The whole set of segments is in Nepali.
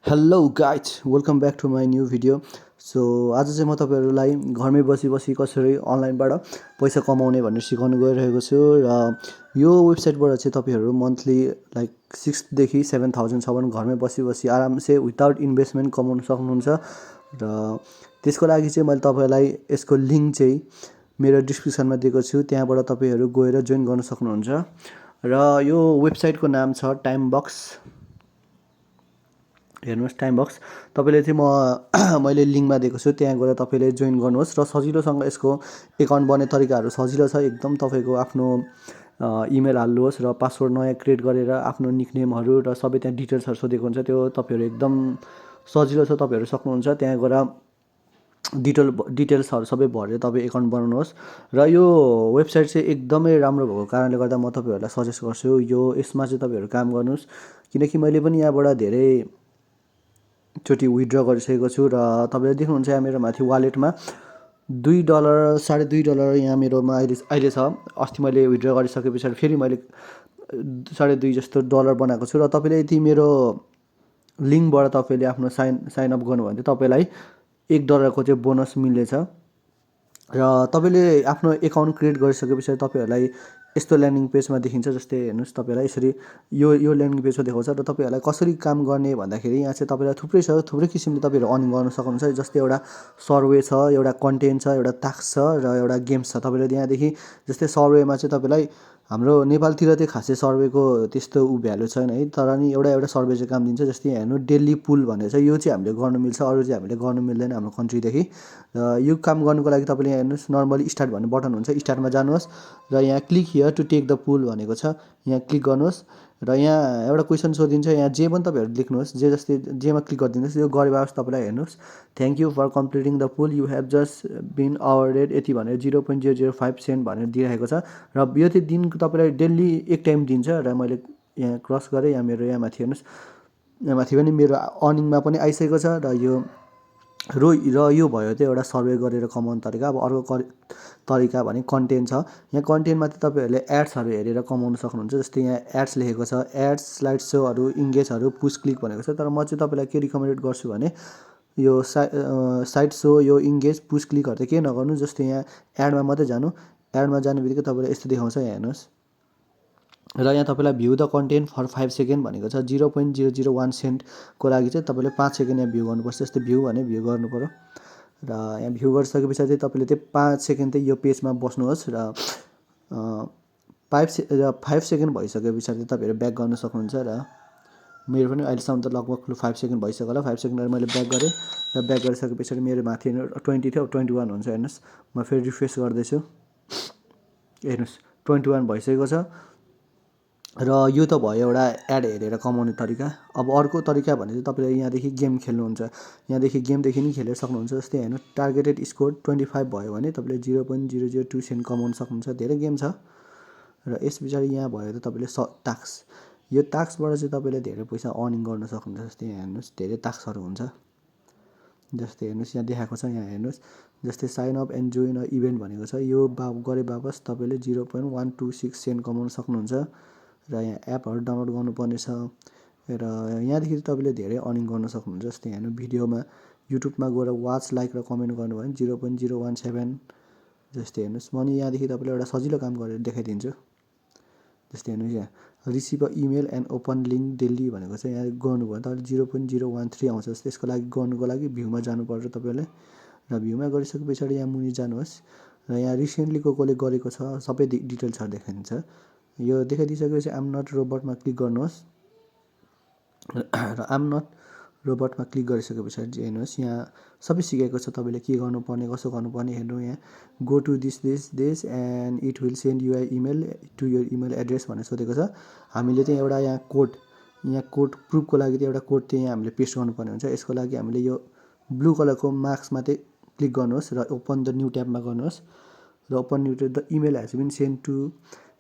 Hello guys welcome back to my new video. So आज चाहिँ म तपाईँहरूलाई घरमै बसी बसी कसरी अनलाइनबाट पैसा कमाउने भनेर सिकाउनु गइरहेको छु। र यो वेबसाइटबाट चाहिँ तपाईँहरू मन्थली लाइक 6,000 to 7,000 घरमै बसी बसी आरामसे विदाउट इन्भेस्टमेन्ट कमाउन सक्नुहुन्छ। र त्यसको लागि चाहिँ मैले तपाईँलाई यसको लिङ्क चाहिँ मेरो डिस्क्रिप्सनमा दिएको छु, त्यहाँबाट तपाईँहरू गएर जोइन गर्न सक्नुहुन्छ। र यो वेबसाइटको नाम छ टाइम बक्स। हेर्नुहोस् टाइम बक्स तपाईँले चाहिँ मैले लिङ्कमा दिएको छु, त्यहाँ गएर तपाईँले जोइन गर्नुहोस्। र सजिलोसँग यसको एकाउन्ट बन्ने तरिकाहरू सजिलो छ एकदम। तपाईँको आफ्नो इमेल हाल्नुहोस् र पासवर्ड नयाँ क्रिएट गरेर आफ्नो निकनेमहरू र सबै त्यहाँ डिटेल्सहरू सोधेको हुन्छ, त्यो तपाईँहरू एकदम सजिलो छ, तपाईँहरू सक्नुहुन्छ। त्यहाँ गएर डिटेल्सहरू सबै भरेर तपाईँ एकाउन्ट बनाउनुहोस्। र यो वेबसाइट चाहिँ एकदमै राम्रो भएको कारणले गर्दा म तपाईँहरूलाई सजेस्ट गर्छु यसमा चाहिँ तपाईँहरू काम गर्नुहोस्, किनकि मैले पनि यहाँबाट धेरै चोटि विथड्र गरिसकेको छु। र तपाईँले देख्नुहुन्छ यहाँ मेरो माथि वालेटमा $2 $2.5 यहाँ मेरोमा अहिले छ। अस्ति मैले विथड्र गरिसके पछाडि फेरि मैले $2.5 जस्तो डलर बनाएको छु। र तपाईँले यदि मेरो लिङ्कबाट तपाईँले आफ्नो साइन अप गर्नुभयो भने तपाईँलाई $1 को चाहिँ बोनस मिल्नेछ। र तपाईँले आफ्नो एकाउन्ट क्रिएट गरिसके पछाडि तपाईँहरूलाई यस्तो ल्यान्डिङ पेजमा देखिन्छ। जस्तै हेर्नुहोस् तपाईँलाई यसरी यो ल्यान्डिङ पेजमा देखाउँछ। र तपाईँहरूलाई कसरी काम गर्ने भन्दाखेरि यहाँ चाहिँ तपाईँलाई थुप्रै किसिमले तपाईँहरू अर्निङ गर्न सक्नुहुन्छ। जस्तै एउटा सर्वे छ, एउटा कन्टेन्ट छ, एउटा टास्क छ र एउटा गेम्स छ। तपाईँले यहाँदेखि जस्तै सर्वेमा चाहिँ तपाईँलाई हाम्रो नेपालतिर चाहिँ खासै सर्वेको त्यस्तो भ्यालु छैन है, तर नि एउटा सर्वे चाहिँ काम दिन्छ। जस्तै हेर्नु डेली पुल भनेर छ, यो चाहिँ हामीले गर्नु मिल्छ, अरू चाहिँ हामीले गर्नु मिल्दैन हाम्रो कन्ट्रीदेखि। र यो काम गर्नुको लागि तपाईँले यहाँ हेर्नुहोस् नर्मली स्टार्ट भन्ने बटन हुन्छ, स्टार्टमा जानुहोस् र यहाँ click here to take the pull भनेको छ, यहाँ क्लिक गर्नुहोस्। र यहाँ एउटा क्वेसन सोधिन्छ, यहाँ जे पनि तपाईँहरू लेख्नुहोस्, जस्तै जेमा क्लिक गरिदिनुहोस्। यो गरेपछि तपाईँलाई हेर्नुहोस् thank you for completing the poll you have just been awarded यति भनेर 0.005 सेन्ट भनेर दिइरहेको छ। र यो चाहिँ दिनको तपाईँलाई डेली एक टाइम दिन्छ। र मैले यहाँ क्रस गरेँ, यहाँ मेरो यहाँ माथि हेर्नुहोस्, यहाँ माथि पनि मेरो अर्निङमा पनि आइसकेको छ। र यो भयो त्यो एउटा सर्वे गरेर कमाउने तरिका। अब अर्को तरिका भने कन्टेन्ट छ। यहाँ कन्टेन्टमा चाहिँ तपाईँहरूले एड्सहरू हेरेर कमाउन सक्नुहुन्छ। जस्तै यहाँ एड्स लेखेको छ, एड्स, स्लाइड सोहरू, इङ्गेजहरू, पुस क्लिक भनेको छ। तर म चाहिँ तपाईँलाई के रिकमेन्डेड गर्छु भने यो साइड सो, यो इङ्गेज, पुस क्लिकहरू चाहिँ केही नगर्नु। जस्तै यहाँ एडमा मात्रै जानु, एडमा जाने बित्तिकै तपाईँलाई यस्तो देखाउँछ, यहाँ हेर्नुहोस्। र यहाँ तपाईँलाई view the content for 5 second भनेको छ। 0.001 सेन्टको लागि चाहिँ तपाईँले 5 सेकेन्ड यहाँ भ्यू गर्नुपर्छ। जस्तै भ्यू भने भ्यू गर्नु पऱ्यो। र यहाँ भ्यू गरिसके पछाडि चाहिँ तपाईँले चाहिँ 5 सेकेन्ड चाहिँ यो पेजमा बस्नुहोस्। र 5 सेकेन्ड भइसके पछाडि तपाईँहरू ब्याक गर्न सक्नुहुन्छ। र मेरो पनि अहिलेसम्म त लगभग 5 सेकेन्ड भइसक्यो होला। 5 सेकेन्डहरू मैले ब्याक गरेँ र ब्याक गरिसके पछाडि मेरो माथि 20 थियो, 21 हुन्छ। हेर्नुहोस् म फेरि रिफ्रेस गर्दैछु, हेर्नुहोस् 21 भइसकेको छ। र यो त भयो एउटा एड हेरेर कमाउने तरिका। अब अर्को तरिका भने चाहिँ तपाईँले यहाँदेखि गेम खेल्नुहुन्छ, यहाँदेखि गेमदेखि नि खेलेर सक्नुहुन्छ। जस्तै हेर्नु टार्गेटेड स्कोर 25 भयो भने तपाईँले 0.002 सेन्ट कमाउन सक्नुहुन्छ। धेरै गेम छ। र यस पछाडि यहाँ भयो त तपाईँले टास्क, यो टास्कबाट चाहिँ तपाईँले धेरै पैसा अर्निङ गर्न सक्नुहुन्छ। जस्तै यहाँ हेर्नुहोस् धेरै टास्कहरू हुन्छ। जस्तै हेर्नुहोस् यहाँ देखाएको छ, यहाँ हेर्नुहोस् जस्तै sign up and join a event भनेको छ। यो गरे बापस तपाईँले 0.126 सेन्ट कमाउन सक्नुहुन्छ। र यहाँ एपहरू डाउनलोड गर्नुपर्ने छ। र यहाँदेखि तपाईँले धेरै अर्निङ गर्न सक्नुहुन्छ। जस्तै हेर्नु भिडियोमा युट्युबमा गएर वाच, लाइक र कमेन्ट गर्नुभयो भने 0.017। जस्तै हेर्नुहोस् म नि यहाँदेखि तपाईँलाई एउटा सजिलो काम गरेर देखाइदिन्छु। जस्तै हेर्नुहोस् यहाँ receive a email and open link daily भनेको छ, यहाँ गर्नुभयो भने तपाईँले 0.013 आउँछ। त्यसको लागि गर्नुको लागि भ्यूमा जानुपर्छ तपाईँले। र भ्यूमा गरिसके पछाडि यहाँ मुनि जानुहोस् र यहाँ रिसेन्टली कसले गरेको छ सबै डिटेल्सहरू देखाइदिन्छ। यो देखाइदिइसकेपछि आम नट रोबोटमा क्लिक गर्नुहोस्। र आम नट रोबोटमा क्लिक गरिसके पछाडि हेर्नुहोस् यहाँ सबै सिकाएको छ तपाईँले के गर्नुपर्ने, कसो गर्नुपर्ने। हेर्नु यहाँ go to this and it will send you email to your email address भनेर सोधेको छ। हामीले चाहिँ एउटा यहाँ कोड प्रुफको लागि चाहिँ एउटा कोड चाहिँ यहाँ हामीले पेस्ट गर्नुपर्ने हुन्छ। यसको लागि हामीले यो ब्लू कलरको मार्क्समा चाहिँ क्लिक गर्नुहोस् र ओपन द न्यू ट्याबमा गर्नुहोस्। र open new tab the email has been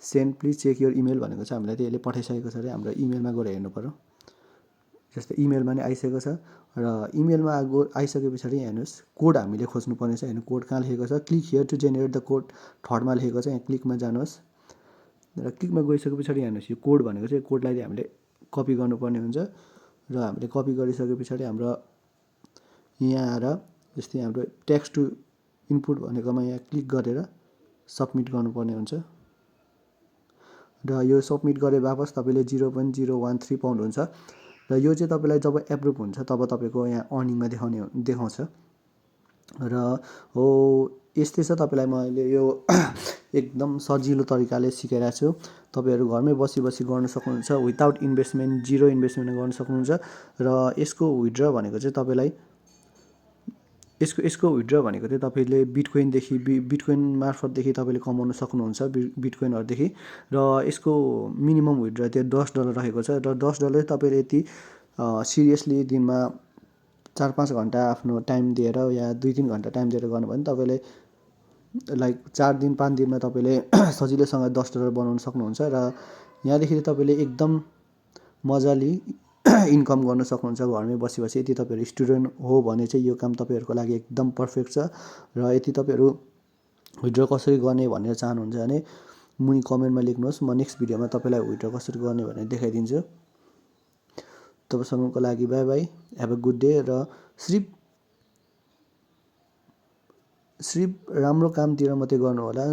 send please check your email भनेको छ। हामीलाई त्यसले पठाइसकेको छ अरे, हाम्रो इमेलमा गएर हेर्नु पऱ्यो। जस्तै इमेलमा नै आइसकेको छ। र इमेलमा आइसके पछाडि हेर्नुहोस् कोड हामीले खोज्नुपर्ने छ। हेर्नु कोड कहाँ लेखेको छ, click here to generate the code, थर्डमा लेखेको छ, यहाँ क्लिकमा जानुहोस्। र क्लिकमा गइसके पछाडि हेर्नुहोस् यो कोड भनेको चाहिँ कोडलाई हामीले कपी गर्नुपर्ने हुन्छ। र हामीले कपी गरिसके पछाडि हाम्रो यहाँ आएर जस्तै हाम्रो टेक्स्ट टु इनपुट भनेकोमा यहाँ क्लिक गरेर सबमिट गर्नुपर्ने हुन्छ र यो सबमिट गरे वापस तपाईँले 0.013 पाउनुहुन्छ र यो चाहिँ तपाईँलाई जब एप्रुभ हुन्छ तब तपाईँको यहाँ अर्निङमा देखाउँछ र हो यस्तै छ। तपाईँलाई मैले यो एकदम सजिलो तरिकाले सिकाइरहेको छु। तपाईँहरू घरमै बसी गर्न सक्नुहुन्छ विदाउट इन्भेस्टमेन्ट, जिरो इन्भेस्टमेन्ट गर्न सक्नुहुन्छ र यसको विथड्र भनेको चाहिँ तपाईँलाई यसको विथड्र भनेको चाहिँ तपाईँले बिटकोइन मार्फतदेखि तपाईँले कमाउन सक्नुहुन्छ बिटकोइनहरूदेखि र यसको मिनिमम विथड्र त्यो $10 रहेको छ र $10 तपाईँले यति सिरियसली दिनमा 4-5 घन्टा आफ्नो टाइम दिएर या 2-3 घन्टा टाइम दिएर गर्नुभयो भने तपाईँले लाइक 4 दिन 5 दिनमा तपाईँले सजिलैसँग $10 बनाउन सक्नुहुन्छ र यहाँदेखि तपाईँले एकदम मजाले इन्कम गर्न सक्नुहुन्छ घरमै बसी। यदि तपाईँहरू स्टुडेन्ट हो भने चाहिँ यो काम तपाईँहरूको लागि एकदम पर्फेक्ट छ र यदि तपाईँहरू विथड्र कसरी गर्ने भनेर चाहनुहुन्छ भने मुनि कमेन्टमा लेख्नुहोस्, म नेक्स्ट भिडियोमा तपाईँलाई विथड्र कसरी गर्ने भनेर देखाइदिन्छु। तबसम्मको लागि by by, have a good day र सिर्फ राम्रो कामतिर मात्रै गर्नु होला।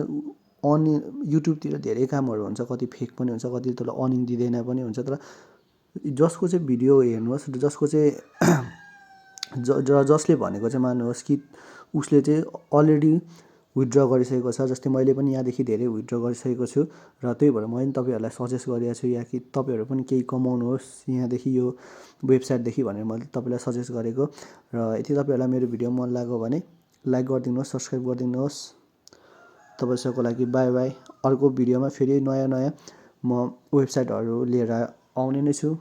युट्युबतिर धेरै कामहरू हुन्छ, कति फेक पनि हुन्छ, कति त्यसलाई अर्निङ दिँदैन पनि हुन्छ, तर जसको चाहिँ भिडियो हेर्नुहोस् र जसको चाहिँ जसले भनेको चाहिँ मान्नुहोस् कि उसले चाहिँ अलरेडी विथड्र गरिसकेको छ। जस्तै मैले पनि यहाँदेखि धेरै विथड्र गरिसकेको छु र त्यही भएर मैले तपाईँहरूलाई सजेस्ट गरिरहेको छु या कि तपाईँहरू पनि केही कमाउनुहोस् यहाँदेखि यो वेबसाइटदेखि भनेर मैले तपाईँलाई सजेस्ट गरेको। र यदि तपाईँहरूलाई मेरो भिडियो मन लाग्यो भने लाइक गरिदिनुहोस्, सब्सक्राइब गरिदिनुहोस्। तपाईँहरूको लागि बाई बाई। अर्को भिडियोमा फेरि नयाँ म वेबसाइटहरू लिएर आउने नै छु।